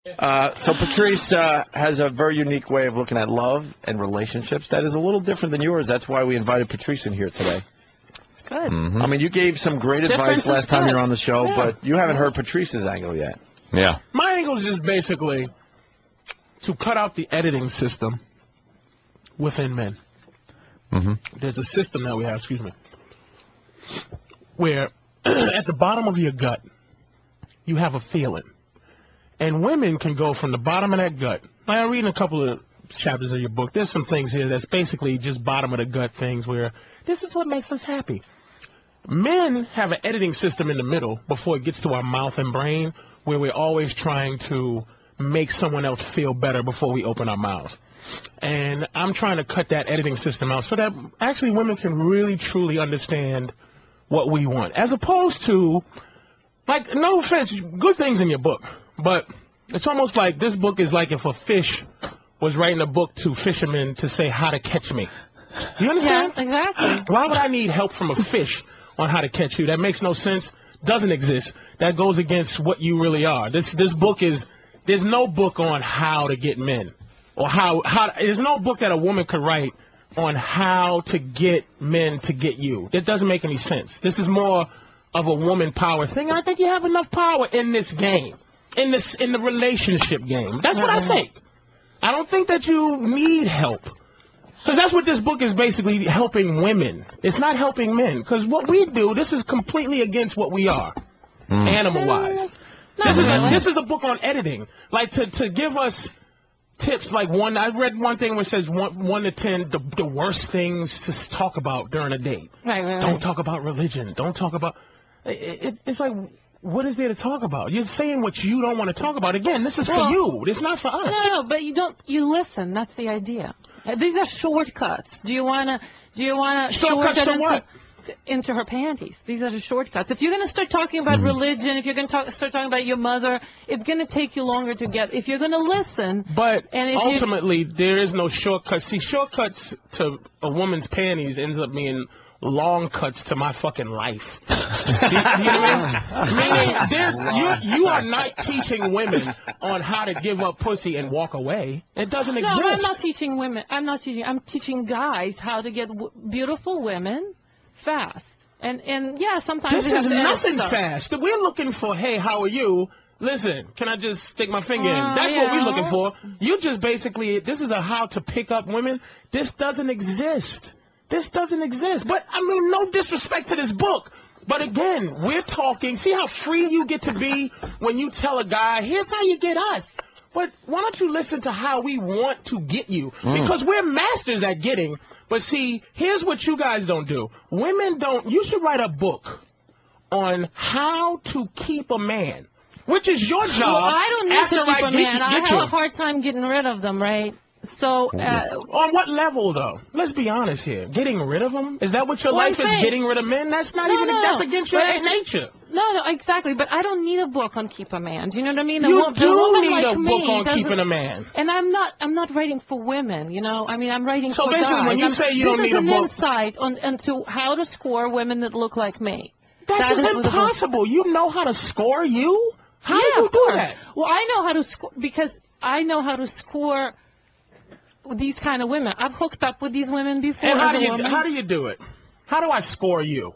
So Patrice has a very unique way of looking at love and relationships that is a little different than yours. That's why we invited Patrice in here today. Good. I mean, you gave some great advice last time you were on the show, but you haven't heard Patrice's angle yet. Yeah. My angle is just basically to cut out the editing system within men. There's a system that we have, where at the bottom of your gut, you have a feeling. And women can go from the bottom of that gut. I'm reading a couple of chapters of your book. There's some things here that's basically just bottom of the gut things where this is what makes us happy. Men have an editing system in the middle before it gets to our mouth and brain where we're always trying to make someone else feel better before we open our mouths. And I'm trying to cut that editing system out so that actually women can really, truly understand what we want. As opposed to, like, no offense, good things in your book. But it's almost like this book is like if a fish was writing a book to fishermen to say how to catch me. You understand? Yeah, exactly. Why would I need help from a fish on how to catch you? That makes no sense. Doesn't exist. That goes against what you really are. This book is, there's no book on how to get men. Or how there's no book that a woman could write on how to get men to get you. That doesn't make any sense. This is more of a woman power thing. I think you have enough power in this game. In the relationship game. That's what I think. I don't think that you need help. Because that's what this book is basically helping women. It's not helping men. Because what we do, this is completely against what we are, animal-wise. This is a book on editing. Like, to give us tips, like I read one thing where it says 1 to 10, the worst things to talk about during a date. Right. Don't talk about religion. Don't talk about... It's like... What is there to talk about? You're saying what you don't want to talk about. Again, this is for you. It's not for us. No, but you listen. That's the idea. These are shortcuts. Do you wanna Shortcuts to what? Into her panties. These are the shortcuts. If you're gonna start talking about religion, if you're gonna start talking about your mother, it's gonna take you longer to get. If you're gonna listen, but ultimately there is no shortcuts. See, shortcuts to a woman's panties ends up being long cuts to my fucking life. You know what I mean? You are not teaching women on how to give up pussy and walk away. It doesn't exist. No, I'm not teaching women. I'm teaching guys how to get beautiful women fast. And yeah, sometimes this is nothing fast. We're looking for, hey, how are you? Listen, can I just stick my finger in? That's what we're looking for. You just basically, this is a how to pick up women. This doesn't exist. This doesn't exist. But, I mean, no disrespect to this book. But, again, we're talking. See how free you get to be when you tell a guy, here's how you get us. But why don't you listen to how we want to get you? Because we're masters at getting. But, see, here's what you guys don't do. Women don't. You should write a book on how to keep a man, which is your job. Well, I don't need to keep a man. I have a hard time getting rid of them, right? So, on what level, though? Let's be honest here. Getting rid of them? Is that what your life is, getting rid of men? That's not that's against your nature. No, exactly. But I don't need a book on keep a man. Do you know what I mean? You do need a book on keeping a man. And I'm not writing for women, you know? I mean, I'm writing for guys. So basically, when you say you don't need a book... This is an insight into how to score women that look like me. That's just impossible. You know how to score you? How do you do that? Well, I know how to score because I know how to score these kind of women. I've hooked up with these women before. And how do you do it? How do I score you?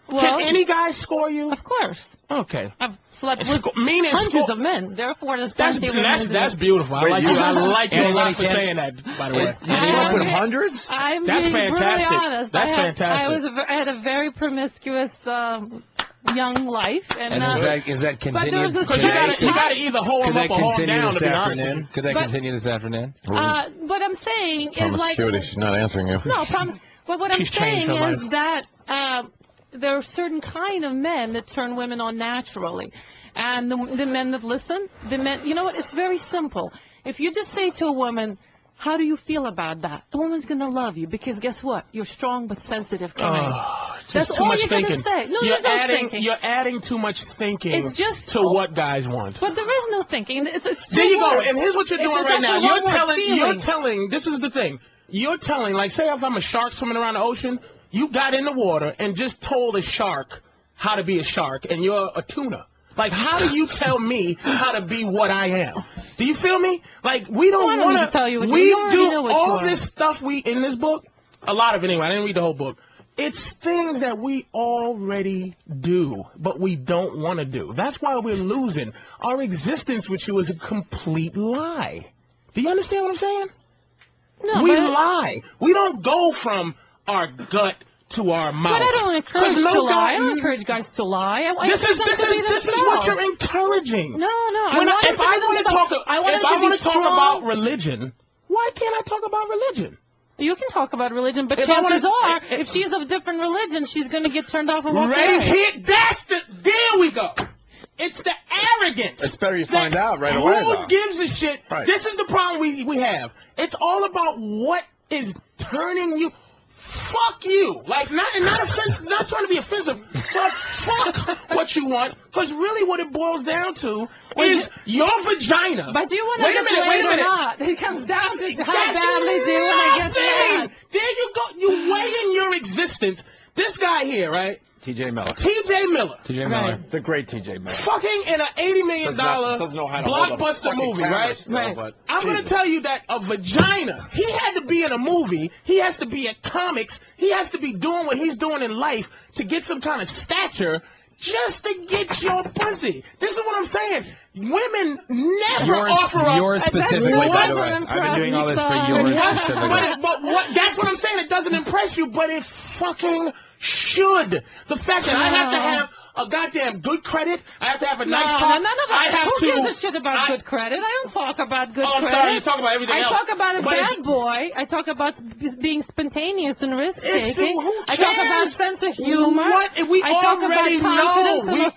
Well, can any guy score you? Of course. Okay. I've slept with hundreds of men. Therefore, there's plenty of women. That's beautiful. I like you a lot for saying that, by the way. You slept with hundreds? That's fantastic. Really honest. That's fantastic. I had a very promiscuous young life. And is that continued? Because you got to either hold them up or hold them down, to be honest with you. Could that continue this afternoon? What I'm saying is like... She's not answering you. No, but what I'm saying is that there are certain kind of men that turn women on naturally. And the men that listen, you know what, it's very simple. If you just say to a woman, how do you feel about that? The woman's going to love you because guess what? You're strong but sensitive kind. That's all you're going to say. No, there's no thinking. You're adding too much thinking to what guys want. But there is no thinking. There you go. And here's what you're doing right now. You're telling, this is the thing. You're telling, like, say if I'm a shark swimming around the ocean, you got in the water and just told a shark how to be a shark, and you're a tuna. Like, how do you tell me how to be what I am? Do you feel me? Like, we don't want to tell you what we you do know what all you this stuff in this book, a lot of it anyway, I didn't read the whole book. It's things that we already do, but we don't want to do. That's why we're losing. Our existence with you is a complete lie. Do you understand what I'm saying? No, we lie. We don't go from our gut to our mouth. But I don't encourage to lie. I don't encourage guys to lie. This is what you're encouraging. No. If I want to talk about religion, why can't I talk about religion? You can talk about religion, but chances are, if she's of different religion, she's going to get turned off and walk away. There we go. It's the arrogance. It's better you find out right away, Who gives a shit? Right. This is the problem we have. It's all about what is turning you. Fuck you. Like, not trying to be offensive, but fuck what you want. Because really what it boils down to is your vagina. But do you want to get laid or not? It comes down to how badly do you want to get laid. There you go. You weigh in your existence. This guy here, right? T.J. Miller. T.J. Miller. The great T.J. Miller. Fucking in an $80 million blockbuster movie, right? Right. I'm going to tell you that a vagina, he had to be in a movie, he has to be at comics, he has to be doing what he's doing in life to get some kind of stature just to get your pussy. This is what I'm saying. Women never offer up. Yours specifically, by the way. I've been doing all this for yours specifically. But that's what I'm saying. It doesn't impress you, but it fucking should. The fact that I have to have a goddamn good credit, I have to have a nice car. None of us. Who gives a shit about good credit? I don't talk about good credit. Oh, I'm sorry. You talk about everything else. I talk about a bad boy. I talk about being spontaneous and risk-taking. I talk about sense of humor. We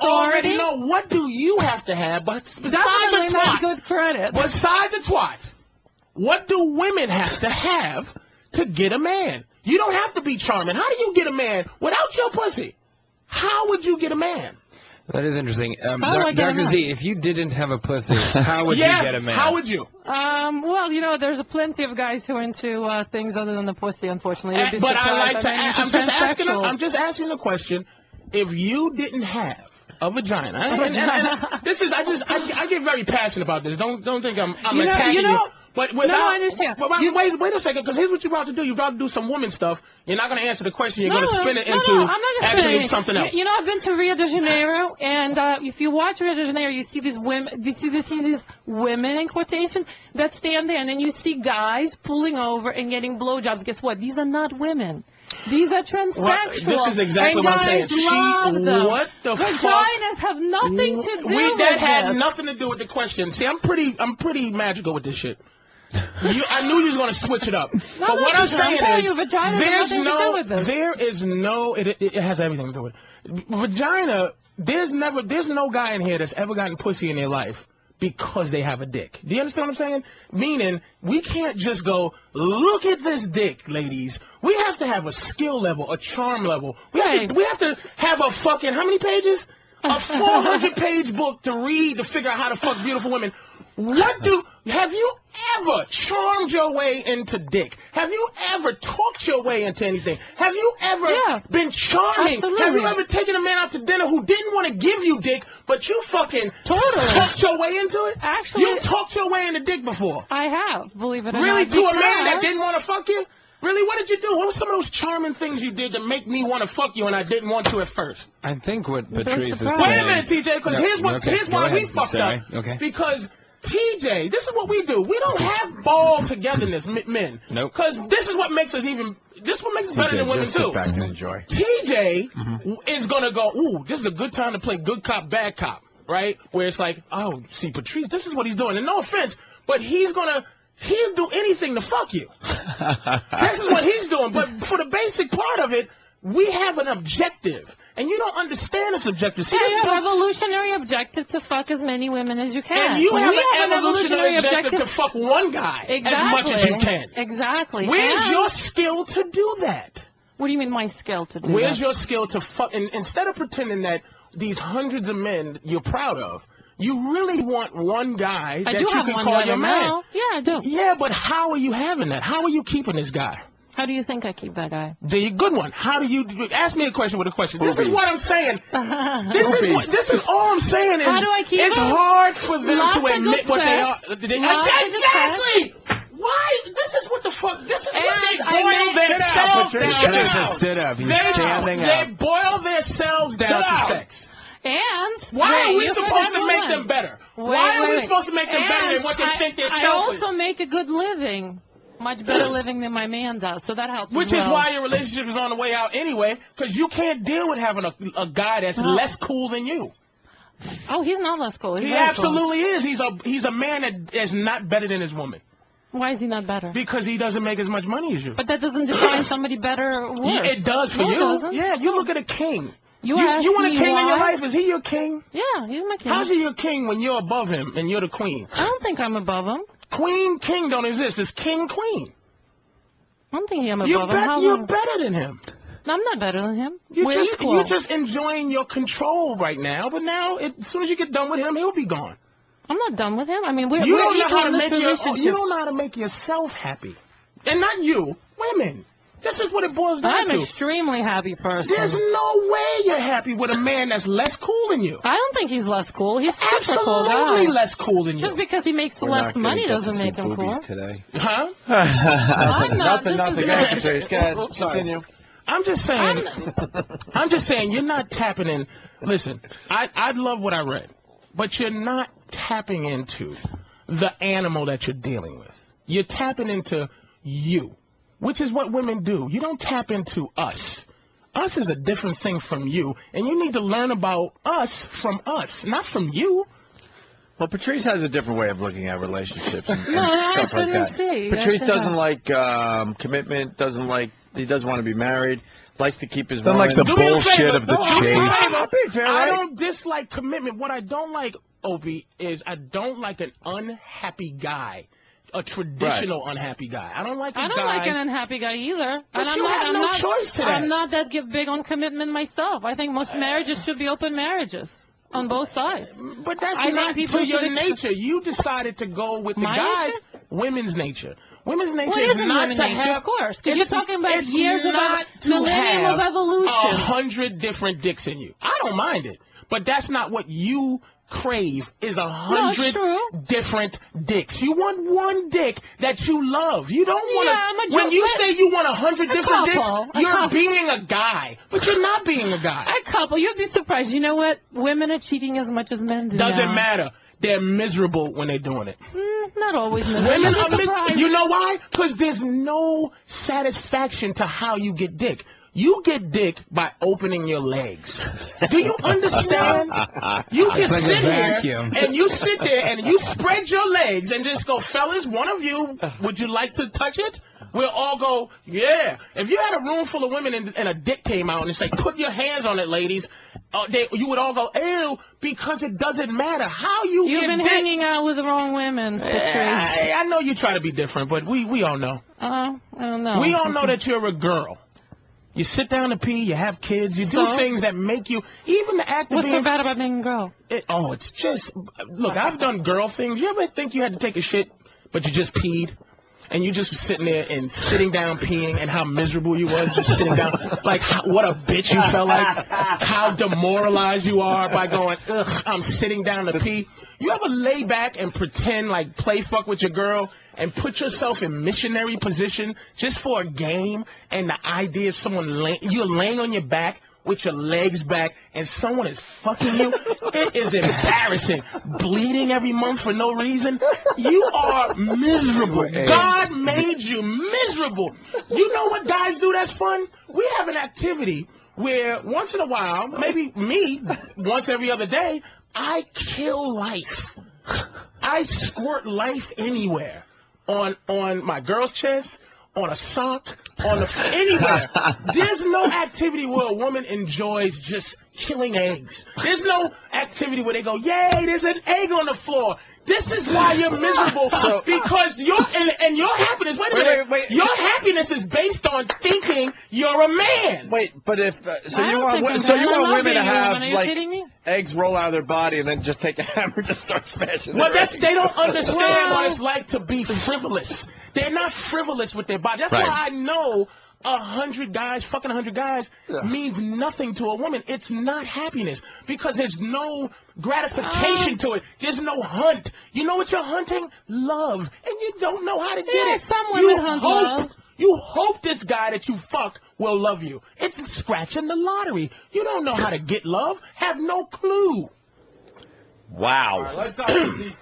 already know. What do you have to have besides the twat? Not good credit. Besides the twat, what do women have to have to get a man? You don't have to be charming. How do you get a man without your pussy? How would you get a man? That is interesting. Dr. Z, if you didn't have a pussy, how would you get a man? How would you? Well, there's plenty of guys who are into things other than the pussy, unfortunately. But I'm just asking the question. If you didn't have a vagina, I get very passionate about this. Don't think I'm attacking you. But I understand. But wait a second, because here's what you're about to do. You're about to do some woman stuff. You're not going to answer the question. You're going to spin it into actually something else. I've been to Rio de Janeiro, and if you watch Rio de Janeiro, you see these women. You see these women in quotations that stand there, and then you see guys pulling over and getting blowjobs. Guess what? These are not women. These are transsexual. This is exactly what I'm saying. What the fuck? Vaginas have nothing to do with this. That had nothing to do with the question. See, I'm pretty magical with this has everything to do with it. Vagina, there's no guy in here that's ever gotten pussy in their life because they have a dick. Do you understand what I'm saying? Meaning, we can't just go, look at this dick, ladies. We have to have a skill level, a charm level. We have to have a fucking, how many pages? A 400-page book to read to figure out how to fuck beautiful women. Have you ever charmed your way into dick? Have you ever talked your way into anything? Have you ever been charming? Absolutely. Have you ever taken a man out to dinner who didn't want to give you dick, but you fucking talked your way into it? Actually, you talked your way into dick before. I have, believe it or not. Really, to a man that didn't want to fuck you? Really, what did you do? What were some of those charming things you did to make me want to fuck you and I didn't want to at first? I think what Patrice is saying... Wait a minute, TJ, because here's why we fucked up. Okay. Because... TJ, this is what we do. We don't have ball togetherness, men. Nope. Because this is what makes us better than women, too. Sit back and enjoy. TJ is going to go, ooh, this is a good time to play good cop, bad cop, right? Where it's like, oh, see, Patrice, this is what he's doing. And no offense, but he'll do anything to fuck you. This is what he's doing. But for the basic part of it, we have an objective. And you don't understand this objective. See, you have an evolutionary objective to fuck as many women as you can. And you have an evolutionary objective to fuck one guy as much as you can. Exactly. Where's your skill to do that? What do you mean my skill to do that? Where's your skill to fuck? And instead of pretending that these hundreds of men you're proud of, you really want one guy that you can call your man. Yeah, I do. Yeah, but how are you having that? How are you keeping this guy? How do you think I keep that guy? The good one. How do you ask me a question with a question? This is what I'm saying. This is all I'm saying is how do I keep it's him? hard for them Lots to admit what they are. Exactly. Why? This is what the fuck. This is what they I boil themselves down to. Patrice stood up. He's standing up. They boil themselves down to sex. And why are we supposed to make them better? Why are we supposed to make them better than what they think they're selfish? I also make a good living. Much better living than my man does, so that helps. Which is why your relationship is on the way out anyway, because you can't deal with having a guy that's less cool than you. Oh, he's not less cool. He absolutely is. He's a man that is not better than his woman. Why is he not better? Because he doesn't make as much money as you. But that doesn't define somebody better or worse. Yeah, it does for you. Doesn't. Yeah, you look at a king. You want a king in your life? Is he your king? Yeah, he's my king. How's he your king when you're above him and you're the queen? I don't think I'm above him. Queen, king don't exist. It's king, queen. I'm thinking I'm above him. You're better than him. No, I'm not better than him. You're just enjoying your control right now, but now, as soon as you get done with him, he'll be gone. I'm not done with him. I mean, we're you don't know equal how to in this relationship. You don't know how to make yourself happy. And not you, women. This is what it boils down I'm to. an extremely happy person. There's no way you're happy with a man that's less cool than you. I don't think he's less cool. He's super cool guy. Absolutely less cool than you. Just because he makes less money doesn't make him cool. Today. Huh? Nothing. Go ahead, Patrice. Go ahead. Continue. I'm just saying, you're not tapping in. Listen, I love what I read, but you're not tapping into the animal that you're dealing with. You're tapping into you, which is what women do. You don't tap into us. Us is a different thing from you, and you need to learn about us from us, not from you. Well, Patrice has a different way of looking at relationships and No, stuff like that. Patrice doesn't like commitment, he doesn't want to be married, likes to keep his woman. Like the bullshit of the chase. I don't dislike commitment. What I don't like, Opie, is I don't like an unhappy guy. A traditional unhappy guy. I don't like a guy. I don't like an unhappy guy either. But you have no choice to that. I'm not that big on commitment myself. I think most marriages should be open marriages on both sides. But that's not to your nature. You decided to go with the guys. Women's nature. Women's nature is not to have. Of course, because you're talking about years of millennium of evolution. 100 different dicks in you. I don't mind it, but that's not what you crave. Is 100 different dicks. You want one dick that you love. You don't want to. When you say you want 100 different dicks, you're being a guy, but you're not being a guy. A couple. You'd be surprised. You know what? Women are cheating as much as men do. Doesn't matter. They're miserable when they're doing it. Not always miserable. Women are miserable. You know why? Because there's no satisfaction to how you get dick. You get dick by opening your legs. Do you understand? You just sit here and you sit there and you spread your legs and just go, fellas, one of you, would you like to touch it? We'll all go, yeah. If you had a room full of women and a dick came out and it's like, put your hands on it, ladies, you would all go, ew, because it doesn't matter how you You've get been dick. hanging out with the wrong women, Patrice. I know you try to be different, but we all know. I don't know. We all know that you're a girl. You sit down to pee, you have kids, you do things that make you, even the act of What's so bad about being a girl? It's just, look, I've done girl things. You ever think you had to take a shit, but you just peed? And you just sitting there and sitting down peeing and how miserable you was just sitting down. Like, what a bitch you felt like. How demoralized you are by going, ugh, I'm sitting down to pee. You ever lay back and pretend like play fuck with your girl and put yourself in missionary position just for a game and the idea of someone you're laying on your back with your legs back and someone is fucking you? It is embarrassing. Bleeding every month for no reason. You are miserable. God made you miserable. You know what guys do that's fun? We have an activity where once in a while, maybe me, once every other day, I kill life. I squirt life anywhere. On my girl's chest, on a sock, anywhere. There's no activity where a woman enjoys just killing eggs. There's no activity where they go, yay, there's an egg on the floor. This is why you're miserable, because your happiness. Wait a minute. Your happiness is based on thinking you're a man. Wait, but if you want women to have like eggs roll out of their body and then just take a hammer and just start smashing. Well, they don't understand what it's like to be frivolous. They're not frivolous with their body. That's why I know 100 guys, fucking 100 guys, means nothing to a woman. It's not happiness because there's no gratification to it. There's no hunt. You know what you're hunting? Love. And you don't know how to get it. Some women hunt love. You hope this guy that you fuck will love you. It's scratching the lottery. You don't know how to get love. Have no clue. Wow. Right,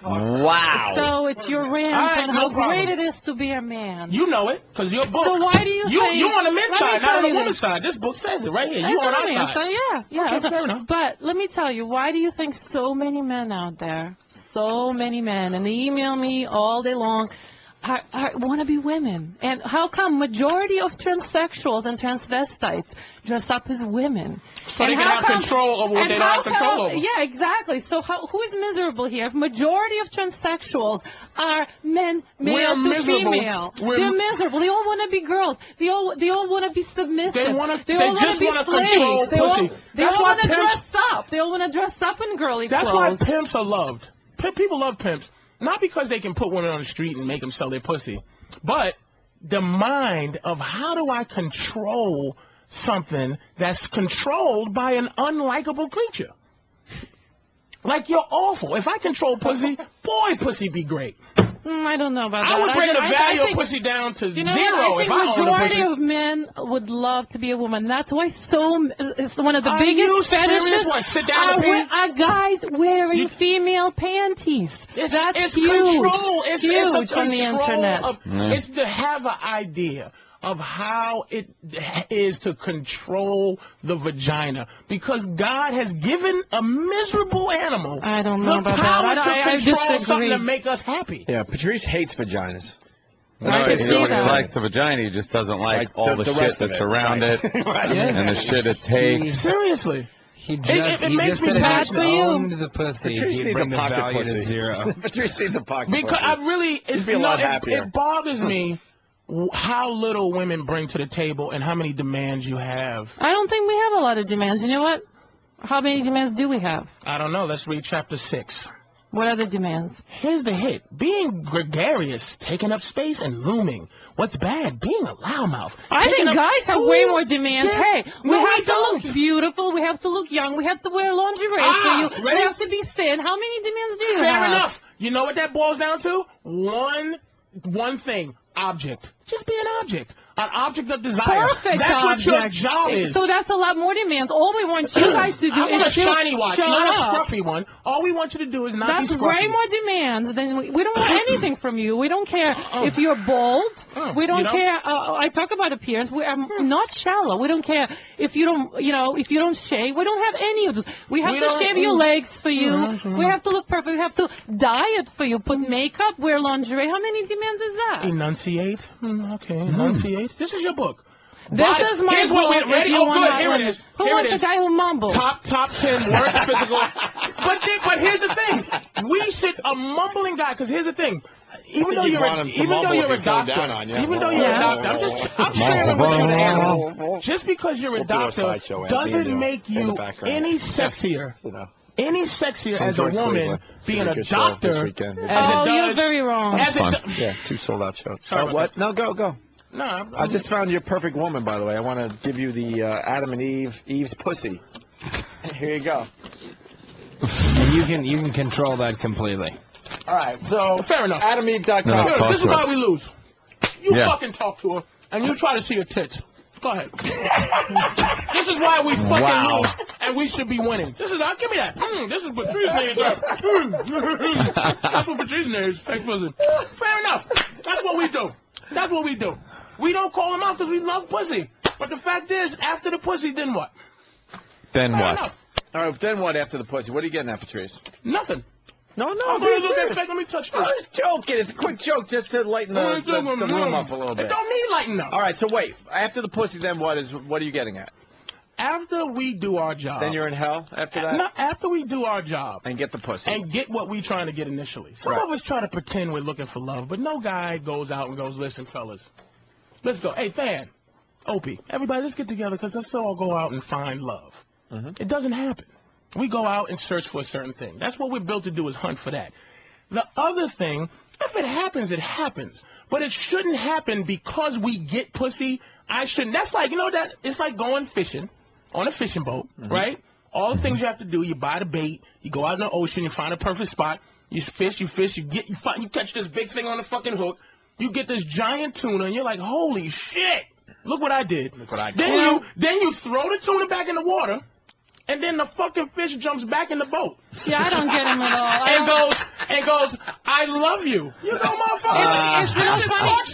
wow. So it's your rant on how great it is to be a man. You know it, because your book. So why do you think... You're on the men's side, not on the woman's side. This book says it right here. You on our side. Yeah. Okay, fair enough. But let me tell you, why do you think so many men out there, and they email me all day long, want to be women? And how come majority of transsexuals and transvestites dress up as women? So they can have control over what they don't have control over. Yeah, exactly. So who is miserable here? Majority of transsexuals are men, male to female. They're miserable. They all want to be girls. They all want to be submissive. They all just want to control pussy. They all want to dress up. They all want to dress up in girly clothes. That's why pimps are loved. People love pimps. Not because they can put women on the street and make them sell their pussy, but the mind of how do I control something that's controlled by an unlikable creature? Like, you're awful. If I control pussy, boy, pussy be great. I don't know about that. I would bring the value of pussy down to zero if I owned a pussy. Majority of men would love to be a woman. That's why it's one of the biggest fetishes Sit down are guys wearing female panties. That's huge. Control. It's huge a on the internet. It's to have an idea of how it is to control the vagina, because God has given a miserable animal the power to control something to make us happy. Yeah, Patrice hates vaginas. No, he likes the vagina. He just doesn't like all the shit that's around it and the shit it takes. Seriously. He just said if he owned the pussy, he'd bring the value to zero. Patrice needs a pocket pussy. Because he'd be a lot happier. It bothers me how little women bring to the table and how many demands you have. I don't think we have a lot of demands. You know what? How many demands do we have? I don't know. Let's read chapter 6. What are the demands? Here's the hit. Being gregarious, taking up space, and looming. What's bad? Being a loudmouth. I think guys have way more demands. Hey, we have to look beautiful. We have to look young. We have to wear lingerie for you. We have to be thin. How many demands do you have? Fair enough. You know what that boils down to? One thing. Object. Just be an object. An object of desire. Perfect That's object. what your job is. So that's a lot more demands. All we want you guys to do I want is a shiny watch, shut not up. a scruffy one. All we want you to do is not be scruffy. That's way more demands than we don't want anything from you. We don't care if you're bald. We don't care. I talk about appearance. We are not shallow. We don't care if you don't, if you don't shave. We don't have any of this. We have to shave your legs for you. We have to look perfect. We have to diet for you. Put makeup. Wear lingerie. How many demands is that? Enunciate. Okay, enunciate. This is your book. This is my Here's what we're ready. Oh, good. Here it is. Who wants a guy who mumbles? Top 10 worst physical. But here's the thing. We should a mumbling guy. Because here's the thing. Even though you're a doctor, I'm sharing with you the animal. Just because you're a doctor doesn't make you any sexier. Any sexier as a woman being a doctor as it does. You're very wrong. Yeah, 2 sold-out shows. What? No, go. No, I just found your perfect woman, by the way. I want to give you the Adam and Eve's pussy. Here you go. And you can control that completely. All right, so fair enough. AdamEve.com. This is why we lose. You fucking talk to her, and you try to see her tits. Go ahead. This is why we fucking lose, and we should be winning. Give me that. This is Patrice's name. That's what Patrice's name is. Fake pussy. Fair enough. That's what we do. We don't call them out because we love pussy. But the fact is, after the pussy, then what? Then Fair what? Enough. All right, then what after the pussy? What are you getting at, Patrice? Nothing. No. I'm going to look at fake. Let me touch this. It's joking. It's a quick joke just to lighten the room up a little bit. It don't need lighten up. All right, so wait. After the pussy, then what are you getting at? after we do our job. Then you're in hell after that? No, after we do our job. And get the pussy. And get what we're trying to get initially. Some of us try to pretend we're looking for love, but no guy goes out and goes, listen, fellas, let's go. Hey, Fan, Opie, everybody, let's get together because let's all go out and find love. It doesn't happen. We go out and search for a certain thing. That's what we're built to do, is hunt for that. The other thing, if it happens, it happens. But it shouldn't happen because we get pussy. I shouldn't. That's like, that it's like going fishing on a fishing boat, right? All the things you have to do, you buy the bait, you go out in the ocean, you find a perfect spot, you fish, you catch this big thing on the fucking hook, you get this giant tuna, and you're like, holy shit, look what I did. Look what I did. Then you throw the tuna back in the water, and then the fucking fish jumps back in the boat. Yeah, I don't get him at all. and goes, I love you. You go, motherfucker. It's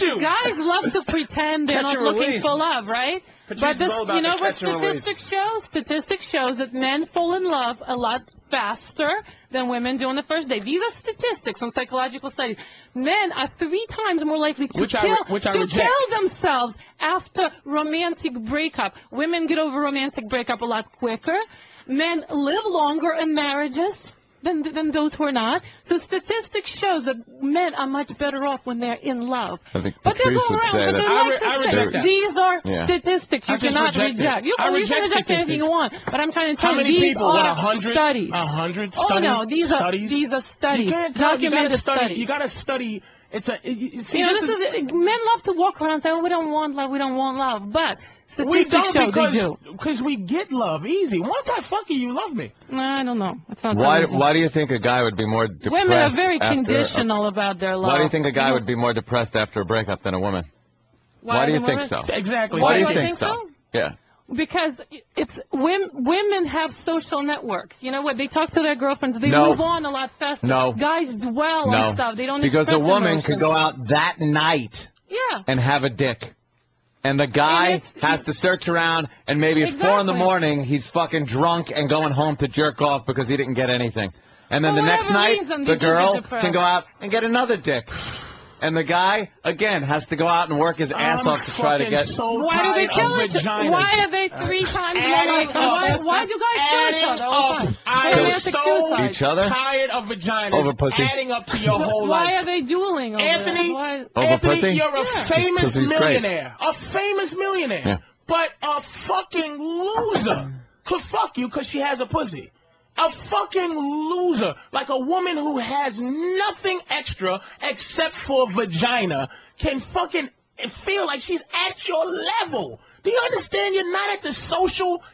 funny. Guys love to pretend they're not looking for love, right? But this, you know what statistics show? Statistics shows that men fall in love a lot faster than women do on the first day. These are statistics from psychological studies. Men are 3 times more likely to kill themselves after romantic breakup. Women get over romantic breakup a lot quicker. Men live longer in marriages than those who are not. So statistics shows that men are much better off when they're in love. I think but they go Patrice around, would say but that. they like to say these are statistics. You cannot reject. You can reject anything you want. But I'm trying to tell you, these are studies. 100 studies? Oh no, these are studies. Documented studies. You got to study. Men love to walk around and say, "Oh, we don't want love. We don't want love," but statistics show they do. Because we get love easy. Once I fuck you love me. I don't know. It's not. Why do you think a guy would be more depressed? Women are very conditional about their love. Why do you think a guy would be more depressed after a breakup than a woman? Why do you think so? Exactly. Why do you think so? Yeah. Because it's women have social networks. You know what? They talk to their girlfriends. They move on a lot faster. No. Guys dwell on stuff. They don't because a woman emotions. could go out that night and have a dick. And the guy has to search around, and maybe at 4 in the morning, he's fucking drunk and going home to jerk off because he didn't get anything. And then the next night, the girl can go out and get another dick. And the guy, again, has to go out and work his ass off to try to get... Why do they kill each other? Why are they 3 times more? Why do guys kill each other? I am so tired of vaginas over pussy. adding up to your whole life. Why are they dueling over Anthony, you're a famous millionaire. A famous millionaire. Yeah. But a fucking loser could fuck you because she has a pussy. A fucking loser, like a woman who has nothing extra except for vagina, can fucking feel like she's at your level. Do you understand? You're not at the social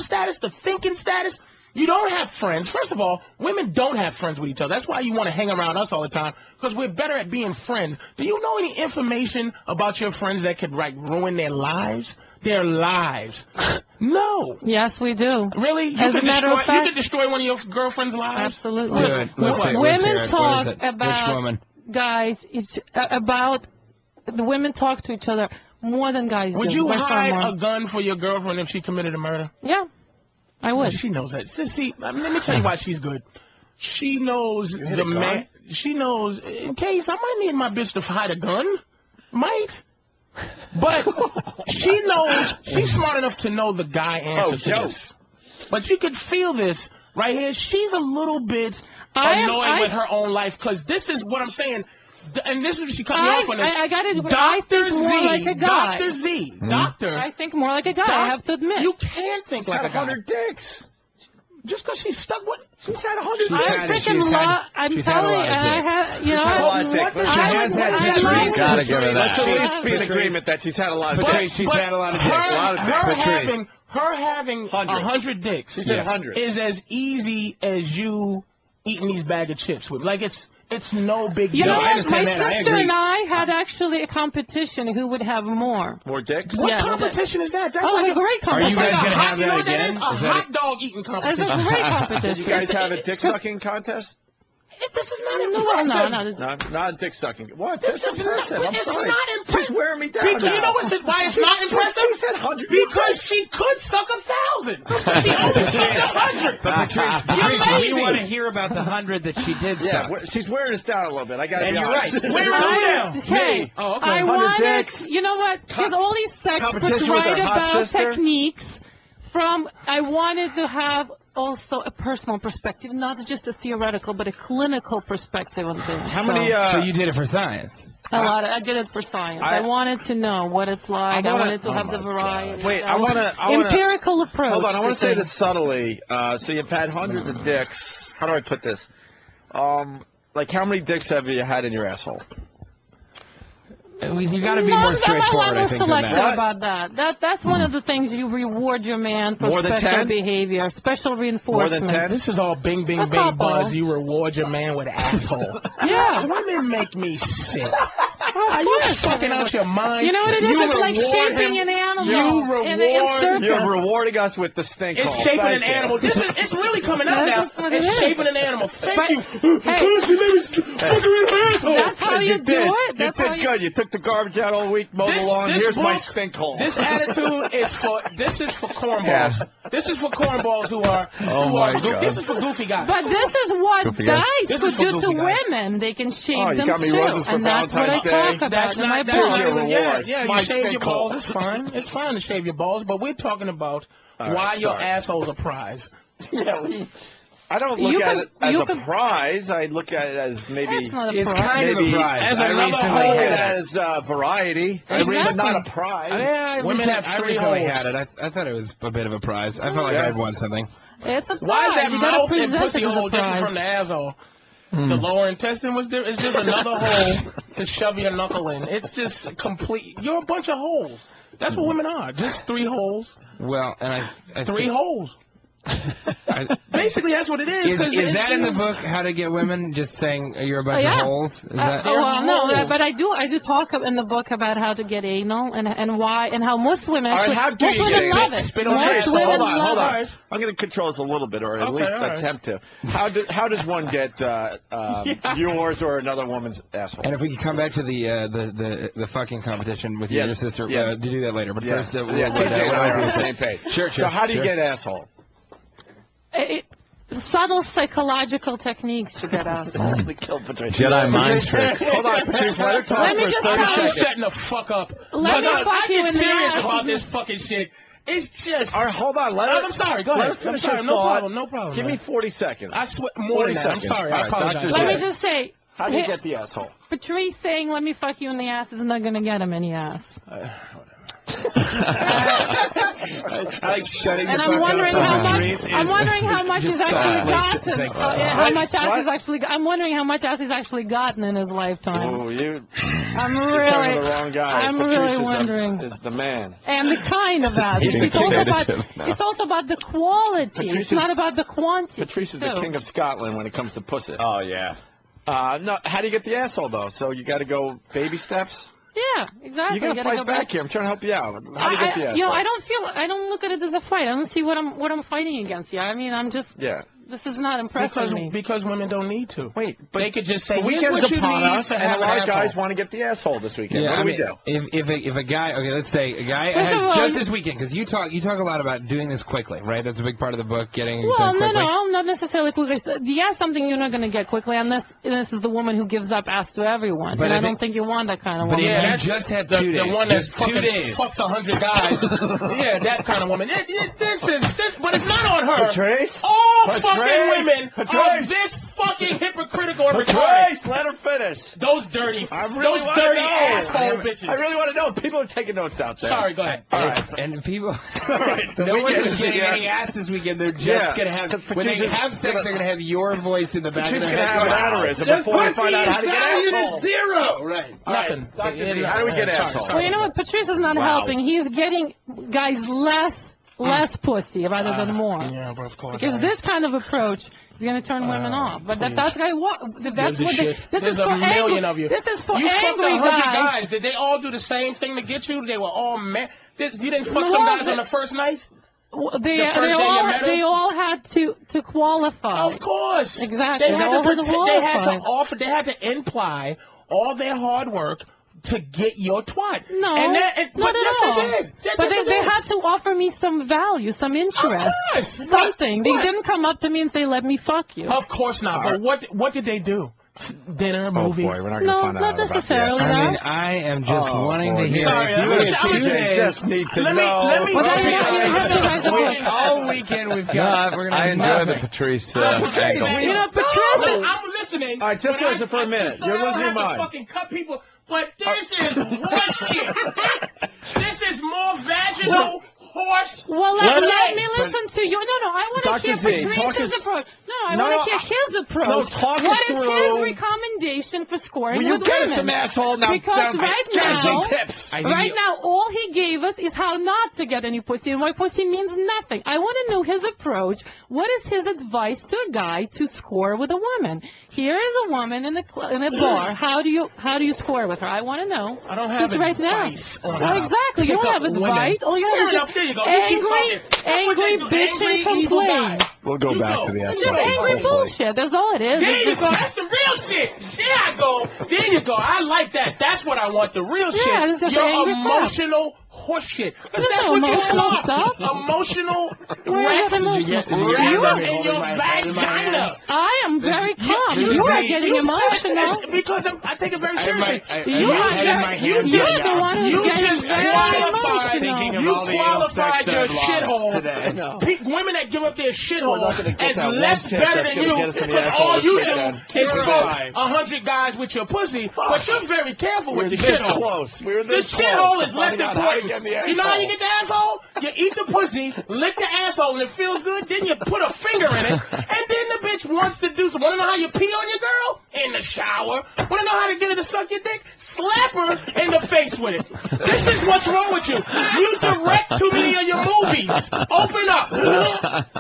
status, the thinking status. You don't have friends. First of all, women don't have friends with each other. That's why you want to hang around us all the time, because we're better at being friends. Do you know any information about your friends that could, ruin their lives? Their lives. No. Yes, we do. Really? As a matter of fact, you could destroy one of your girlfriend's lives? Absolutely. Women talk about guys, about the women talk to each other more than guys do. Would you hide a gun for your girlfriend if she committed a murder? Yeah, I would. She knows that. See, let me tell you why she's good. She knows the man. She knows, in case I might need my bitch to hide a gun. Might. But she knows, she's smart enough to know the guy answer to this. But you could feel this right here. She's a little bit annoyed with her own life, because this is what I'm saying. And this is, she cut me off on this. Dr. Z. I think more like a guy, I have to admit. You can think like a guy. 100 dicks. Just because she's stuck with... She's had 100 I'm thinking a lot. I'm telling you, I have, you know, She's got to give her that. Let's at least be in agreement that she's had a lot of dicks. She's had a lot of dicks. Her having 100 dicks is as easy as you eating these bag of chips with. Like, it's no big deal. You know what? My sister and I had actually a competition who would have more. More dicks? What competition is that? That's like a great competition. Are you guys going to have that again? A hot dog eating competition. It's a great competition. Did you guys have a dick sucking contest? This is not impressive. No, not dick sucking. What? This is impressive. I'm sorry. It's not impressive. She's wearing me down You know why it's not impressive? She said 100. Because she could suck 1,000. She only sucked 100. But Patrice, we want to hear about the 100 that she did suck. Yeah, she's wearing us down a little bit. I got to be honest. You're right. Wearing her down. Hey, I wanted, you know what? Because all these experts write about techniques. I wanted to have also a personal perspective, not just a theoretical, but a clinical perspective on things. How many? So you did it for science? I did it for science. I wanted to know what it's like. I wanted to have the variety. Wait, I want to empirical approach. Hold on, I want to say this subtly. So you've had hundreds of dicks. How do I put this? Like, how many dicks have you had in your asshole? You got to be more straightforward, I think, than that. About that. That's one of the things you reward your man for special behavior, special reinforcement. More than 10? This is all bing, bing, bing buzz. You reward your man with asshole. Yeah. Women make me sick. Are you fucking out your mind? You know what it is? It's like shaping an animal. You're rewarding us with the stink hole. It's shaping an animal. It's really coming out now. It's shaping an animal. Thank you. That's how you do it. You did good. You took the garbage out all week, mowed the lawn. Here's my stink hole. This attitude is for cornballs. Yeah. This is for cornballs who are God. This is for goofy guys. But this is what guys could do to women. They can shape them got me too. roses for And that's what I talk about. That's in not my book. your reward. Yeah, you shave your balls. It's fine. It's fine to shave your balls, but we're talking about why your asshole's a prize. Yeah, I don't look at it as a prize. I look at it as maybe it's kind of a prize. As another hole as variety. Exactly. But not a prize. Women have I recently had it. I thought it was a bit of a prize. I felt like I'd won something. It's a prize. Why is that you mouth and pussy hole different from the asshole? The lower intestine was there. It's just another hole to shove your knuckle in. It's just complete. You're a bunch of holes. That's what women are. Just 3 holes. Well, and I 3 holes. Basically, that's what it is. Is that in the book, How to Get Women? Just saying you're a bunch of holes? Is that no, but I do talk in the book about how to get anal and why and how most women actually love it. Spit on hold on. I'm going to control this a little bit, or at least attempt to. How does one get yours or another woman's asshole? And if we can come back to the fucking competition with your sister, to do that later. But first, we'll on the same page. Sure. So how do you get asshole? Subtle psychological techniques to get out. Jedi mind tricks. Hold on, Patrice, let her talk. Let me just setting the fuck up. I get serious about this fucking shit. It's just. All right, hold on. I'm sorry. Go ahead. I'm sorry. No problem. Give me 40 seconds. I swear more than that. I'm sorry. I apologize. Let me just say. How do you get the asshole? Patrice saying, "Let me fuck you in the ass" is not going to get him any ass. I like shutting the fuck up. I'm wondering how much he's actually gotten. I'm wondering how much ass he's actually gotten in his lifetime. Oh, you're talking to the wrong guy. I'm really wondering. Is the man. And the kind of ass. It's also about the quality. It's not about the quantity. Patrice is the king of Scotland when it comes to pussy. Oh, yeah. No, how do you get the asshole, though? So you got to go baby steps? Yeah, exactly. You gotta fight back here. I'm trying to help you out. How do you get the asshole? I don't look at it as a fight. I don't see what I'm fighting against. I mean, I'm just. Yeah. This is not impressive me. Because women don't need to. Wait, but they could just say, the weekend's upon us, and a lot of guys want to get the asshole this weekend. What do we do? If a guy, let's say a guy has just this weekend, because you talk a lot about doing this quickly, right? That's a big part of the book, getting it done quickly. No, not necessarily quickly. Something you're not going to get quickly, unless this is the woman who gives up ass to everyone. But I don't think you want that kind of woman. But you just had 2 days. The one that's 2 days. Fucks 100 guys. That kind of woman. But it's not on her. Patrice? All fucking women are this fucking hypocritical and retarded. Let her finish. Those dirty asshole bitches. I really want to know. People are taking notes out there. Sorry, go ahead. All right. And people, no one is getting any ass this weekend. They're just going to have, when they have sex, they're going to have your voice in the back of their head. She's going to have an aneurysm before we find out how to get asshole. Zero. Right. Nothing. How do we get asshole? Well, you know what? Patrice is not helping. He's getting guys less pussy rather than more. Yeah, but of course. Because this kind of approach is going to turn women off. But that's what this is for million of you. This is for you angry 100 guys. Did they all do the same thing to get you? They were all mad. You didn't fuck some guys on the first night? They all had to qualify. Of course. Exactly. They had to imply all their hard work to get your twat. No, not at all. They did. But they had to offer me some value, some interest, something. They didn't come up to me and say, "Let me fuck you." Of course not. But what did they do? dinner, movie. Oh boy, we're not going to find out not necessarily. I mean, I am just wanting to hear. Sorry, I just need to know. All weekend we've got. I enjoy the Patrice angle. You know, Patrice. I'm listening. All right, just listen for a minute. You're losing your mind. Fucking cut people, but this is bullshit. This is more vaginal. Horse. Well, let me listen to you. No, I want to hear Patrice's approach. No, I want to hear his approach. No, talk what us is through. his recommendation for scoring Will you with get women? us some asshole now? Because tips. Right now, all he gave us is how not to get any pussy, and why pussy means nothing. I want to know his approach. What is his advice to a guy to score with a woman? Here is a woman in a bar. How do you score with her? I want to know. I don't have advice on well, exactly. You don't have advice. All you have is angry bitch and complain. We'll go back to the It's just angry bullshit. That's all it is. There you go. That's the real shit. There I go. There you go. I like that. That's what I want. The real shit. It's just your emotional horseshit. Because that's what you are. Emotional wreck in your vagina. I am very calm. You are getting emotional. Because I take it very seriously. You're the one who's getting very emotional. You qualified your shithole. Women that give up their shithole as less better than you because all you do is fuck 100 guys with your pussy, but you're very careful with the shithole. The shithole is less important. You know how you get the asshole? You eat the pussy, lick the asshole, and it feels good. Then you put a finger in it, and then the bitch wants to do something. Want to know how you pee on your girl? In the shower. Want to know how to get her to suck your dick? Slap her in the face with it. This is what's wrong with you. You direct too many of your movies. Open up.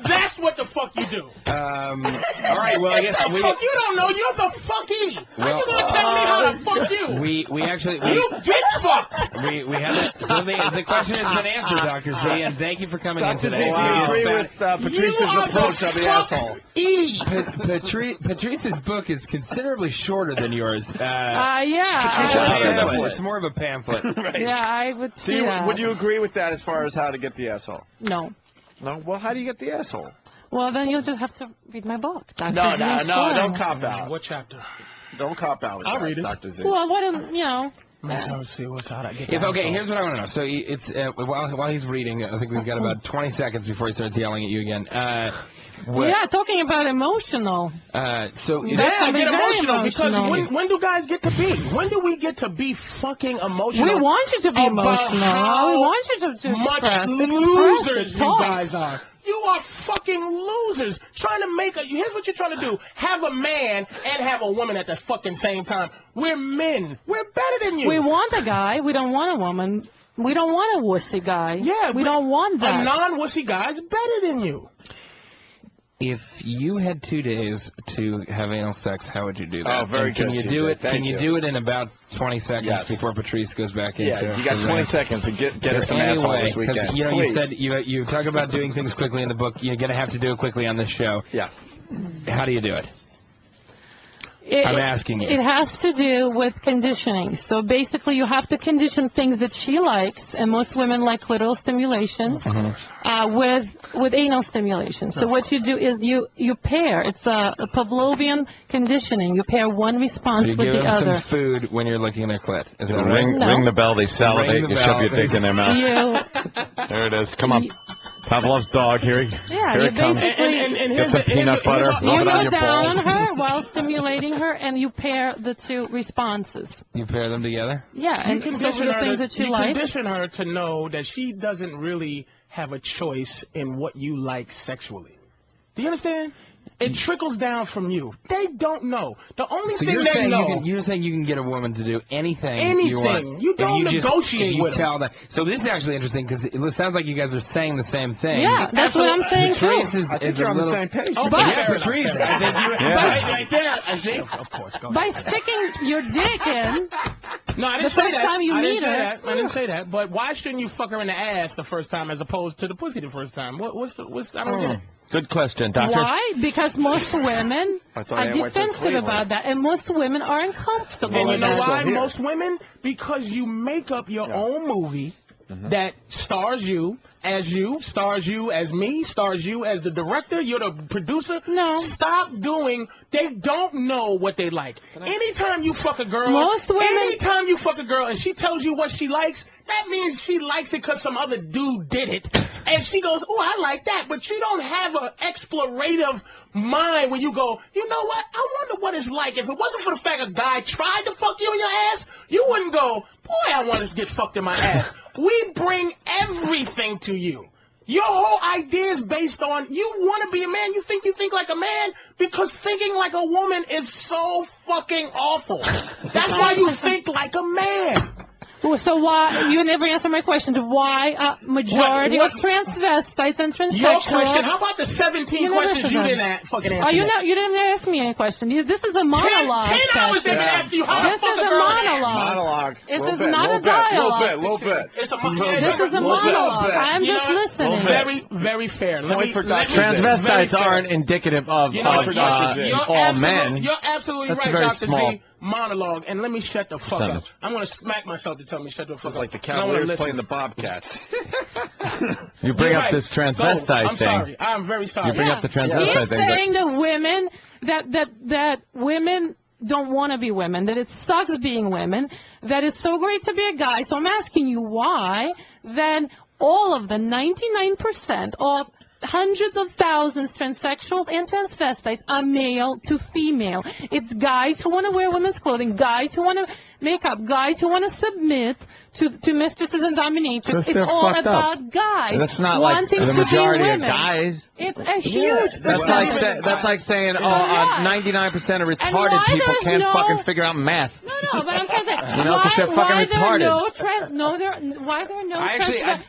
That's what the fuck you do. All right, well, I guess what the fuck you don't know? You're the fucky. How you gonna tell me how to fuck you? We actually you get fucked. We haven't. So the question has been answered, Dr. Z, and thank you for coming in today. Dr. Z, do you agree with Patrice's approach of the asshole? Patrice's book is considerably shorter than yours. Yeah. It's more of a pamphlet. Right. Yeah, I would say that. Would you agree with that as far as how to get the asshole? No. No? Well, how do you get the asshole? Well, then you'll just have to read my book. No, don't cop out. What chapter? Don't cop out. I'll read it. Dr. Z. Well, you know. Let's see what's how to get okay, here's what I want to know. So it's while he's reading, I think we've got about 20 seconds before he starts yelling at you again. Talking about emotional. Get emotional because when do guys get to be? When do we get to be fucking emotional? We want you to be emotional. We want you to much losers you guys are. You are fucking losers. Trying to make here's what you're trying to do. Have a man and have a woman at the fucking same time. We're men. We're better than you. We want a guy. We don't want a woman. We don't want a wussy guy. Yeah. We don't want that. A non-wussy guy is better than you. If you had 2 days to have anal sex, how would you do that? Oh, very good. Can you do it? Can you do it in about 20 seconds before Patrice goes back into? Yeah, you got 20 seconds to get us some asshole this weekend. You know, you said you talk about doing things quickly in the book. You're going to have to do it quickly on this show. Yeah. How do you do it? I'm asking you. It has to do with conditioning. So basically, you have to condition things that she likes, and most women like clitoral stimulation, with anal stimulation. So what you do is you pair. It's a Pavlovian conditioning. You pair one response with the other. So you give them some food when you're looking at their clit. Is that right? Ring the bell. They salivate. You shove your dick in their mouth. There it is. Come on. Pavlov's dog. Here it comes. And get some peanut butter. You go down on her while stimulating her, and you pair the two responses. You pair them together? Yeah, and condition the things that you like. Condition her to know that she doesn't really have a choice in what you like sexually. Do you understand? It trickles down from you. They don't know. The only thing they know. You're saying you can get a woman to do anything you want. You don't negotiate with them. So this is actually interesting because it sounds like you guys are saying the same thing. Yeah, that's what I'm saying Patrice I think you're on the same page. Patrice. I think. Of course. By sticking your dick in. No, I didn't say that. I didn't say that. But why shouldn't you fuck her in the ass the first time as opposed to the pussy the first time? I don't get it. Good question, Doctor. Why? Because most women are defensive about that, and most women are uncomfortable. And you know why? Most women? Because you make up your own movie, that stars you, stars you as me, stars you as the director, you're the producer. No. Stop doing, they don't know what they like. Anytime you fuck a girl, anytime you fuck a girl and she tells you what she likes, that means she likes it because some other dude did it. And she goes, oh, I like that. But you don't have an explorative mind when you go, you know what? I wonder what it's like. If it wasn't for the fact a guy tried to fuck you in your ass, you wouldn't go, boy, I want to get fucked in my ass. We bring everything to you. Your whole idea is based on you want to be a man. You think like a man because thinking like a woman is so fucking awful. That's why you think like a man. So why, you never answered my question, why majority of transvestites and transsexuals... Your question, how about the 17 questions you didn't fucking answer? You didn't ask me any question. This is a monologue. 10 hours they've been asking you how this is a monologue. This is not a dialogue. A little bit. This is a monologue. I'm just listening. Very, very fair. Transvestites aren't indicative of all men. You're absolutely right, Dr. Z. Monologue, and let me shut the fuck up. I'm going to smack myself to tell me shut the fuck up. It's like the Cavaliers playing the Bobcats. You bring up this transvestite thing. I'm sorry. I'm very sorry. You bring up the transvestite thing. He's saying that women, that women don't want to be women, that it sucks being women, that it's so great to be a guy. So I'm asking you why then all of the 99% of hundreds of thousands transsexuals and transvestites are male to female. It's guys who want to wear women's clothing, guys who want to make up, guys who want to submit to mistresses and dominatrix. It's all about guys. That's not like the majority of guys. It's a huge percentage. That's like saying, 99% of retarded people can't fucking figure out math. No, but I'm saying that. You know, because they're fucking retarded. Why there are no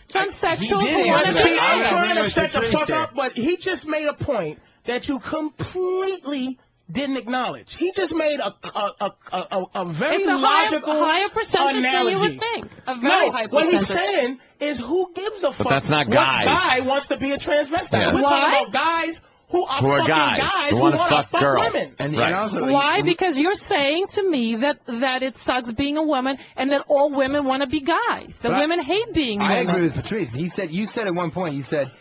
transsexuals? I'm trying to shut the fuck up, but he just made a point that you completely didn't acknowledge. He just made a very logical higher percentage analogy. than you would think. A very high percentage. What he's saying is who gives a fuck? But that's not guys. What guy wants to be a transvestite? Yeah. We're talking about guys who are fucking guys who want to fuck girls. Women. And also, why? Because you're saying to me that it sucks being a woman and that all women want to be guys. That women hate being women. I agree with Patrice. You said at one point, you said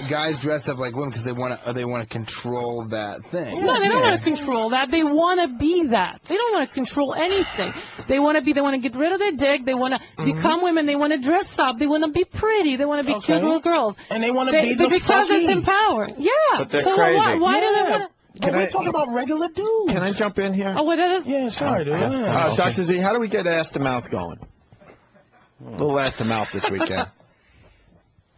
guys dress up like women because they want to control that thing. No, they don't want to control that. They want to be that. They don't want to control anything. They want to get rid of their dick. They want to become women. They want to dress up. They want to be pretty. They want to be cute little girls. And they want to be because it's empowering. Yeah. But they're so crazy. Why do they want to? We're talking about regular dudes. Can I jump in here? Oh, what is? Yeah, sorry, dude. Dr. Z, how do we get ass to mouth going? A little ass to mouth this weekend.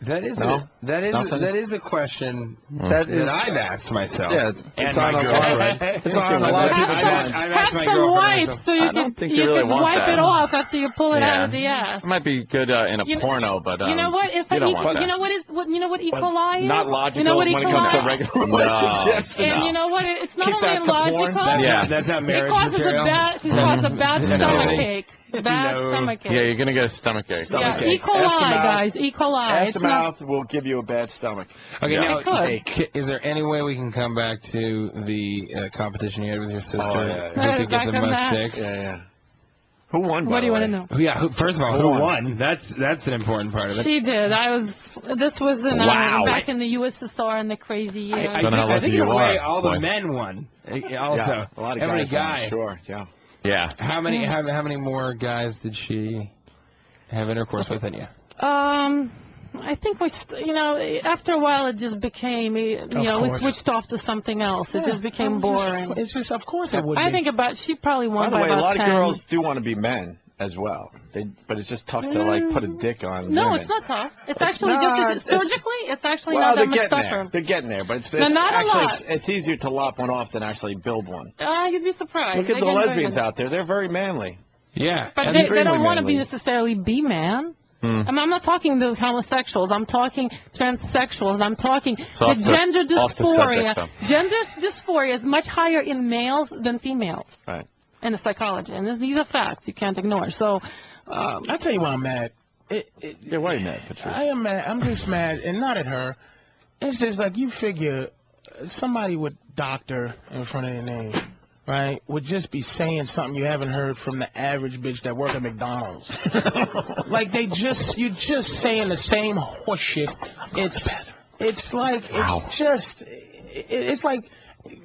That is a question that I've asked myself. Yeah, it's on a lot of people's minds. Have some wipes so you can wipe it off after you pull it out of the ass. It might be good in a porno, but you know what? It's like you know what E. coli is? Not logical when it comes to regular relationships. And you know what? It's not only illogical. That's not marriage material. It causes a bad stomachache. Bad stomachache. Yeah, you're gonna get a stomachache. Yeah, E. coli, guys. E. coli. Ass to mouth will give you a bad stomach. Okay, now, is there any way we can come back to the competition you had with your sister? Who could get the most sticks? Yeah. Who won? What do you want to know? Yeah, first of all, who won? That's an important part of it. She did. This was back in the USSR in the crazy years. I think in a way all the men won. Also, a lot of guys won. Sure. Yeah. Yeah. How many more guys did she have intercourse with than you? I think after a while it just became, we switched off to something else. It just became boring. It's just, of course it would I think she probably won by the way, about a lot 10. of girls do want to be men as well. But it's just tough to put a dick on women. No, it's not tough. It's actually surgically, it's actually not that much tougher. They're getting there, but it's easier to lop one off than actually build one. You'd be surprised. Look at the lesbians out there. They're very manly. Yeah. But they don't want to necessarily be man. I'm not talking the homosexuals. I'm talking transsexuals. I'm talking the gender dysphoria. Gender dysphoria is much higher in males than females. Right. In the psychology, and these are facts you can't ignore. So, I'll tell you why I'm mad. Yeah, why are you mad, Patrice? I am mad. I'm just mad, and not at her. It's just like you figure somebody with doctor in front of their name right, would just be saying something you haven't heard from the average bitch that work at McDonald's. Like you're just saying the same horse shit. It's like, it's like,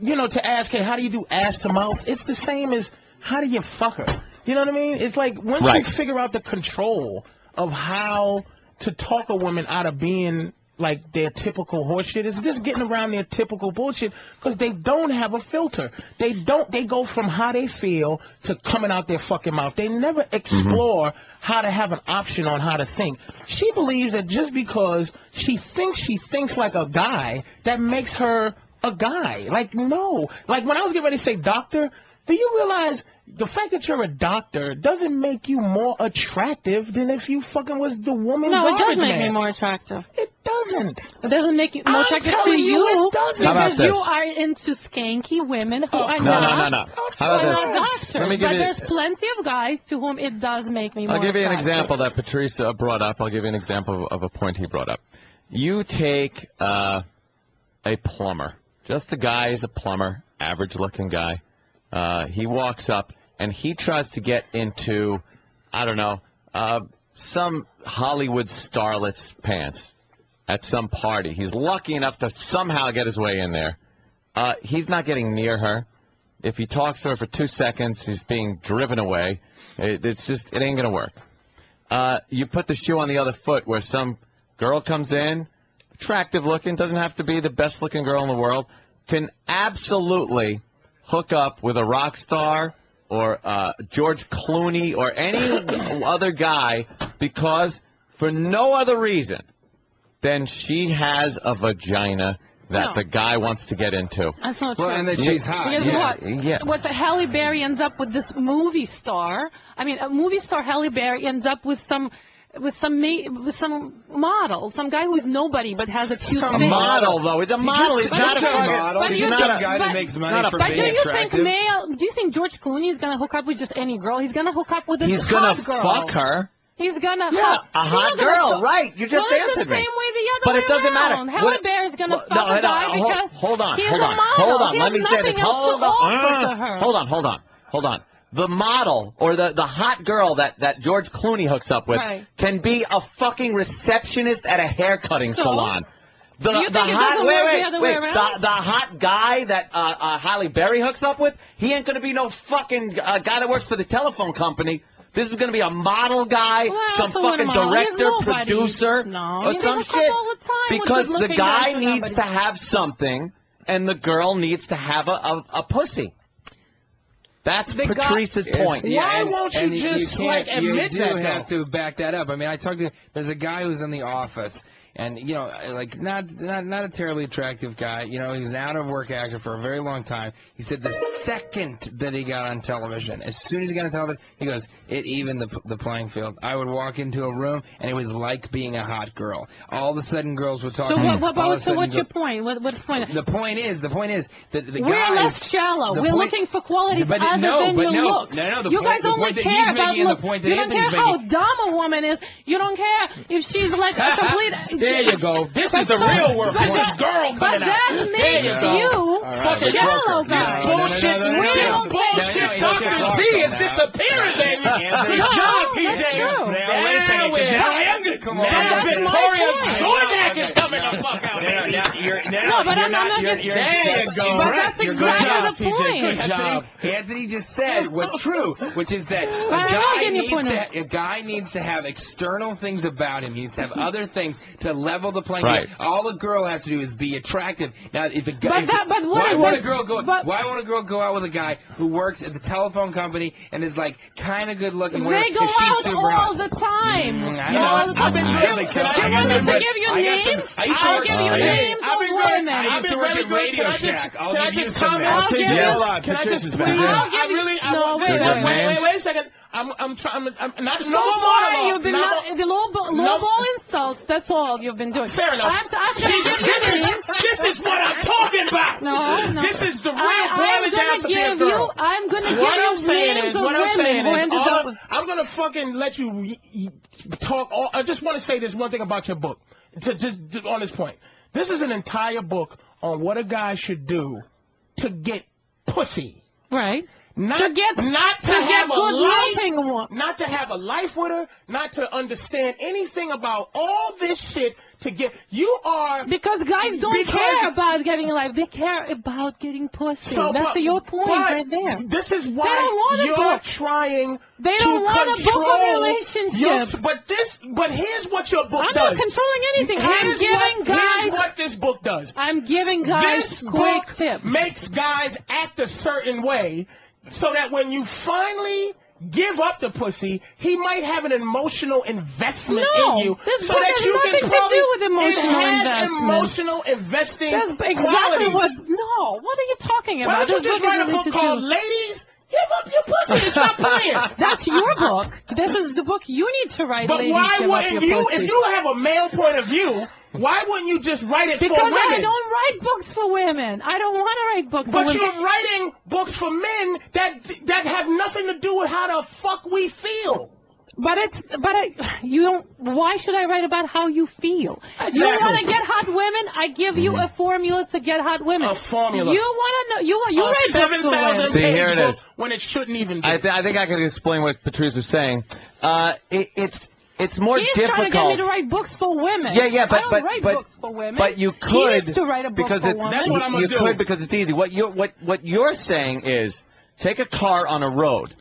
you know, to ask, hey, how do you do ass to mouth? It's the same as, how do you fuck her? You know what I mean? It's like, once you figure out the control of how to talk a woman out of being like their typical horseshit, it's just getting around their typical bullshit, because they don't have a filter. They go from how they feel to coming out their fucking mouth. They never explore how to have an option on how to think. She believes that just because she thinks like a guy, that makes her a guy. Like, no. Like, when I was getting ready to say doctor, do you realize the fact that you're a doctor doesn't make you more attractive than if you fucking was the woman garbage man? No, it does make me more attractive. It doesn't. It doesn't make you more attractive to you. It doesn't. Because you are into skanky women who are not doctors. But there's plenty of guys to whom it does make me more attractive. I'll give you an example that Patrice brought up. I'll give you an example of a point he brought up. You take a plumber. Just a guy is a plumber, average-looking guy. He walks up, and he tries to get into, I don't know, some Hollywood starlet's pants at some party. He's lucky enough to somehow get his way in there. He's not getting near her. If he talks to her for 2 seconds, he's being driven away. It ain't going to work. You put the shoe on the other foot where some girl comes in, attractive looking, doesn't have to be the best looking girl in the world, can absolutely hook up with a rock star or George Clooney or any other guy, because for no other reason than she has a vagina that the guy wants to get into. That's not true. Well, and that she's hot. Because what the Halle Berry ends up with this movie star. I mean, a movie star Halle Berry ends up with some model, some guy who's nobody but has a cute face. A model, though. He's a model. He's not a model. He's not a guy that makes money for being attractive. Do you think George Clooney is going to hook up with just any girl? He's going to hook up with a hot girl. He's going to fuck her. He's going to a hot girl, right. You just answered me. the same way the other but way it doesn't around. matter. Halle Berry's going to fuck a guy because hold on. he's a model. Let me say this. Hold on. The model or the hot girl that George Clooney hooks up with can be a fucking receptionist at a hair cutting salon. The hot guy that Halle Berry hooks up with, he ain't gonna be no fucking guy that works for the telephone company. This is gonna be a model guy, some fucking director, producer, or some shit. Because the guy needs to have something, and the girl needs to have a pussy. That's Patrice's point. Why won't you just admit that? You do have to back that up. I mean, there's a guy who's in the office, and like not a terribly attractive guy. He was an out of work actor for a very long time. He said the second that he got on television, as soon as he got on television, he goes, it evened the playing field. I would walk into a room, and it was like being a hot girl. All of a sudden, girls would talk. So what's your point? What's the point? The point is that the we're guy less shallow. We're looking for qualities other than your looks. You guys only care about looks. You don't care how dumb a woman is. You don't care if she's like a complete. There you go. This is the real work. This is girl coming out. But that makes you a shallow guy. Bullshit. Bullshit. Dr. Z is disappearing, baby. Good job, TJ. Now I am going to come over. Now Victoria Zordak is coming the fuck out. There you go. But that's exactly the point. Good job. Anthony just said what's true, which is that a guy needs to have external things about him. He needs to have other things to level the playing field. All the girl has to do is be attractive. Now, if a guy, why won't a girl go out with a guy who works at the telephone company and is like kind of good looking? They go out all the time. I've been really. Do you want me to give you names? I'll give you names of women. I used to work at Radio Shack. I'll give you some names. I'll give you. Can I just please? Wait a second. I'm trying. Not no more. You've been the lowball insults. That's all you've been doing. Fair enough. This is what I'm talking about. No. This is the real boiling down to being a girl. I'm gonna give you names of women. I'm gonna fucking let you talk. I just want to say this one thing about your book. Just on this point. This is an entire book on what a guy should do to get pussy. Right. Not to have a life with her, not to understand anything about all this shit. Because guys don't care about getting a life. They care about getting pussy. That's your point right there. This is why you're trying They don't want a book of relationship. But here's what your book does. I'm not controlling anything. Here's what this book does. I'm giving guys quick tips. Makes guys act a certain way so that when you finally give up the pussy, he might have an emotional investment in you. This book has nothing to do with emotional investment. Emotional investing qualities. What are you talking about? Why don't you just write a book called Ladies, Give Up Your Pussy and Stop Playing? That's your book. This is the book you need to write, But Ladies, why Give Up wouldn't Your you, Pussy. if you have a male point of view, why wouldn't you just write it for women? Because I don't write books for women. I don't want to write books for women. But you're writing books for men that have nothing to do with how the fuck we feel. Why should I write about how you feel? Exactly. You want to get hot women? I give you a formula to get hot women. A formula. You want to know? You write books for women. See, here it is. When it shouldn't even be. I think I can explain what Patrice was saying. It's more difficult. He's trying to get me to write books for women. Yeah, but I don't write books for women. But you could He is to write a book for women. That's what I'm gonna do. You could because it's easy. What you're saying is take a car on a road,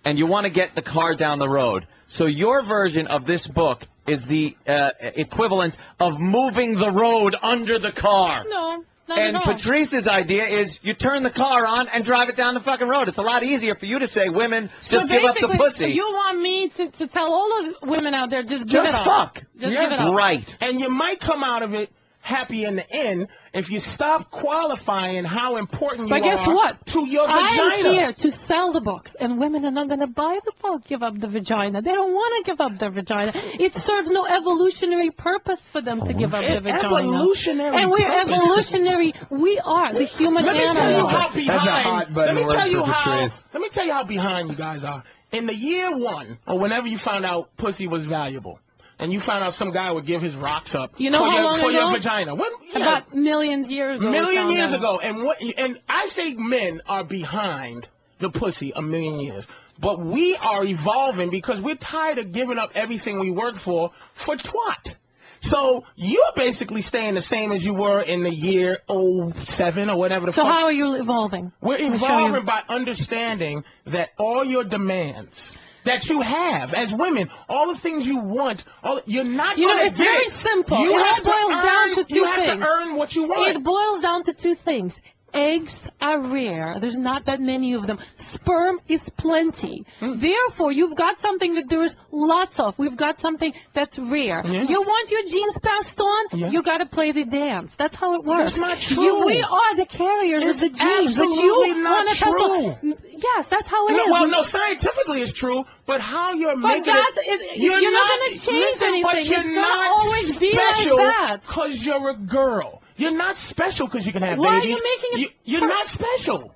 and you want to get the car down the road. So your version of this book is the equivalent of moving the road under the car. No. Not at all. Patrice's idea is you turn the car on and drive it down the fucking road. It's a lot easier for you to say, women, just give up the pussy. You want me to tell all those women out there, just give it up. Fuck. Just give it up. Right. And you might come out of it happy in the end if you stop qualifying how important you are guess what? to your vagina. I'm here to sell the books, and women are not going to buy the book, Give Up the Vagina. They don't want to give up their vagina. It serves no evolutionary purpose for them to give up their vagina. Evolutionary and we're purpose. Evolutionary. We are the human animal. Let me tell you how behind. That's a hot button word for Patrice. Let me tell you how behind you guys are. In the year one, or whenever you found out pussy was valuable, and you found out some guy would give his rocks up for your vagina. About millions years ago. Million years ago. And I say men are behind the pussy a million years. But we are evolving because we're tired of giving up everything we work for twat. So you're basically staying the same as you were in the year 07 or whatever the fuck. So how are you evolving? We're evolving by understanding that all your demands that you have as women, all the things you want, you're not going to get. It's very simple. It boils down to two things. You have to earn what you want. It boils down to two things. Eggs are rare. There's not that many of them. Sperm is plenty. Therefore, you've got something that there is lots of. We've got something that's rare. You want your genes passed on? You got to play the dance. That's how it works. That's not true. We are the carriers of the genes. Absolutely not true. Yes, that's how it is. Well, no, scientifically it's true, but how you're making it... You're not going to change anything. But you're not always be special like that. because you're a girl. You're not special because you can have Why babies. Are you making it You're not special.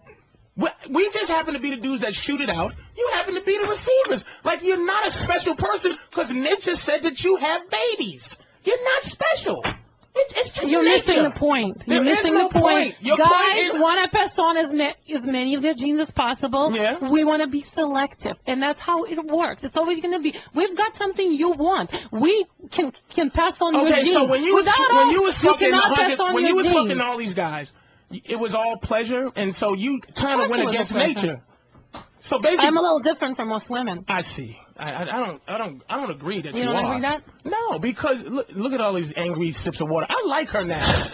We just happen to be the dudes that shoot it out. You happen to be the receivers. Like, you're not a special person because nature said that you have babies. You're not special. It's just You're nature. missing the point. You're missing the point. Guys want to pass on as many of their genes as possible. Yeah. We want to be selective, and that's how it works. It's always going to be. We've got something you want. We can pass on your genes. Okay, so when you was fucking fucking all these guys, it was all pleasure, and so you kind of went against nature. So basically, I'm a little different from most women. I see. I don't agree that you don't are. agree that? No, because look at all these angry sips of water. I like her now.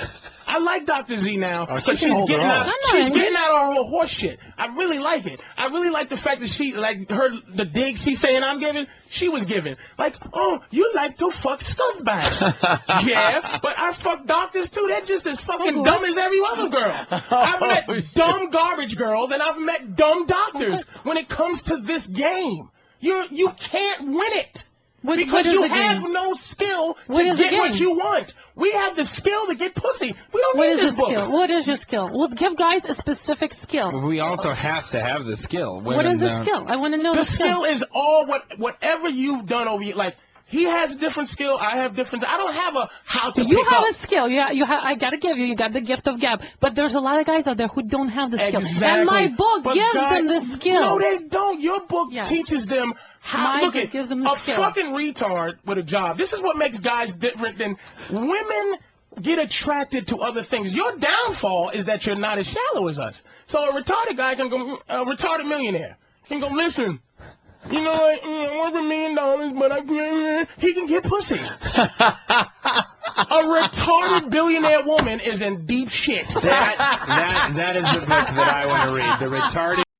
I like Dr. Z now because she's getting out all the horse shit. I really like it. I really like the fact that she the dig she's saying I'm giving. She was giving like, oh, you like to fuck scumbags. Yeah, but I fuck doctors too. They're just as fucking dumb as every other girl. I've met dumb garbage girls and I've met dumb doctors. When it comes to this game, you can't win it. Because you have no skill to get what you want. We have the skill to get pussy. We don't need this book. What is your skill? Well, give guys a specific skill. We also have to have the skill. What is the skill? I want to know the skill. The skill is all whatever you've done over like He has a different skill. I have different. I don't have a how to. You have a skill. I gotta give you. You got the gift of gab. But there's a lot of guys out there who don't have the skill. Exactly. And my book gives them the skill. No, they don't. Your book teaches them how. Look at gives them the skill. Fucking retard with a job. This is what makes guys different than women. Get attracted to other things. Your downfall is that you're not as shallow as us. So a retarded guy can go. A retarded millionaire can go. Listen. You know, I want $1 million, but I can't. He can get pussy. A retarded billionaire woman is in deep shit. That is the book that I want to read. The retarded.